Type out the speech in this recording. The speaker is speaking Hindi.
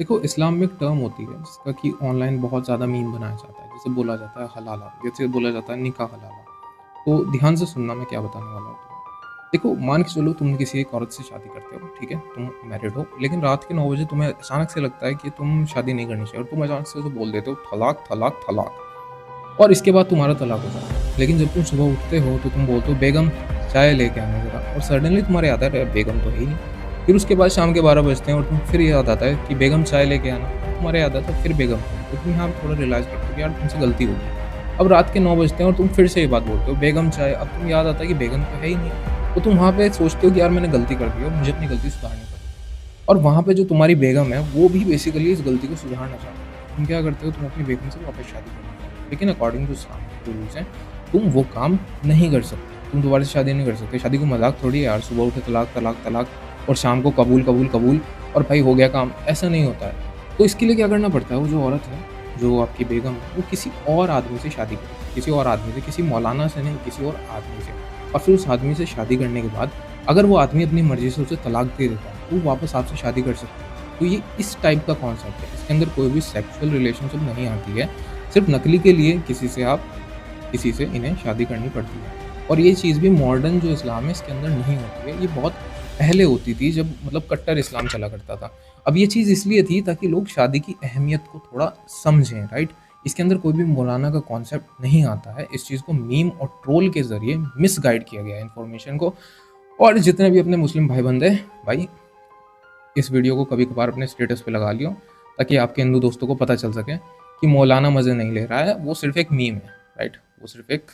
देखो, इस्लाम में एक टर्म होती है जिसका कि ऑनलाइन बहुत ज़्यादा मीम बनाया जाता है। जैसे बोला जाता है हलाला, जैसे बोला जाता है निकाह हलाला। तो ध्यान से सुनना मैं क्या बताने वाला हूँ तुम्हें। देखो, मान के चलो तुम किसी एक औरत से शादी करते हो, ठीक है? तुम मैरिड हो, लेकिन रात के 9 बजे तुम्हें अचानक से लगता है कि तुम शादी नहीं करनी चाहिए और तुम अचानक से उसे बोल देते हो तलाक, तलाक, तलाक। और इसके बाद तुम्हारा तलाक हो जाता है। लेकिन जब तुम सुबह उठते हो तो तुम बोलते हो बेगम चाय लेके आना ज़रा, और सडनली तुम्हारे याद आता है बेगम तो है ही नहीं। फिर उसके बाद शाम के 12 बजते हैं और तुम फिर याद आता है कि बेगम चाय लेके आना, तुम्हारे याद आता है फिर बेगम है नहीं। तो तुम यहाँ पे थोड़ा रियलाइज़ करते हो कि यार तुमसे गलती हो गई। अब रात के 9 बजते हैं और तुम फिर से ये बात बोलते हो बेगम चाय, अब तुम्हें याद आता है कि बेगम तो है ही नहीं। तो तुम वहाँ पे सोचते हो कि यार मैंने गलती कर दी और मुझे अपनी गलती सुधारनी पड़ेगी। और वहाँ पे जो तुम्हारी बेगम है वो भी बेसिकली इस गलती को सुधारना चाहती है। तुम क्या करते हो, तुम अपनी बेगम से वापस शादी करना चाहते हो, लेकिन अकॉर्डिंग टू इस्लाम जो रूल्स हैं, तुम वो काम नहीं कर सकते। तुम दोबारा से शादी नहीं कर सकते। शादी को मज़ाक थोड़ी है यार, सुबह उठे तलाक, तलाक, तलाक और शाम को कबूल, कबूल, कबूल और भाई हो गया काम, ऐसा नहीं होता है। तो इसके लिए क्या करना पड़ता है, वो जो औरत है, जो आपकी बेगम है, वो किसी और आदमी से शादी करे। किसी और आदमी से, किसी मौलाना से नहीं, किसी और आदमी से। और फिर उस आदमी से शादी करने के बाद अगर वो आदमी अपनी मर्ज़ी से उसे तलाक दे देता है, तो वो वापस आपसे शादी कर सकता है। तो ये इस टाइप का कॉन्सेप्ट है। इसके अंदर कोई भी सेक्सुअल रिलेशनशिप नहीं आती है। सिर्फ़ नकली के लिए किसी से इन्हें शादी करनी पड़ती है। और ये चीज़ भी मॉडर्न जो इस्लाम है इसके अंदर नहीं होती है। ये बहुत पहले होती थी जब मतलब कट्टर इस्लाम चला करता था। अब ये चीज़ इसलिए थी ताकि लोग शादी की अहमियत को थोड़ा समझें, राइट? इसके अंदर कोई भी मौलाना का कॉन्सेप्ट नहीं आता है। इस चीज़ को मीम और ट्रोल के ज़रिए मिसगाइड किया गया है इन्फॉर्मेशन को। और जितने भी अपने मुस्लिम भाई-बंद हैं, भाई इस वीडियो को कभी-कभार अपने स्टेटस पे लगा लियो, ताकि आपके हिंदू दोस्तों को पता चल सके कि मौलाना मज़े नहीं ले रहा है, वो सिर्फ़ एक मीम है, राइट? वो सिर्फ़ एक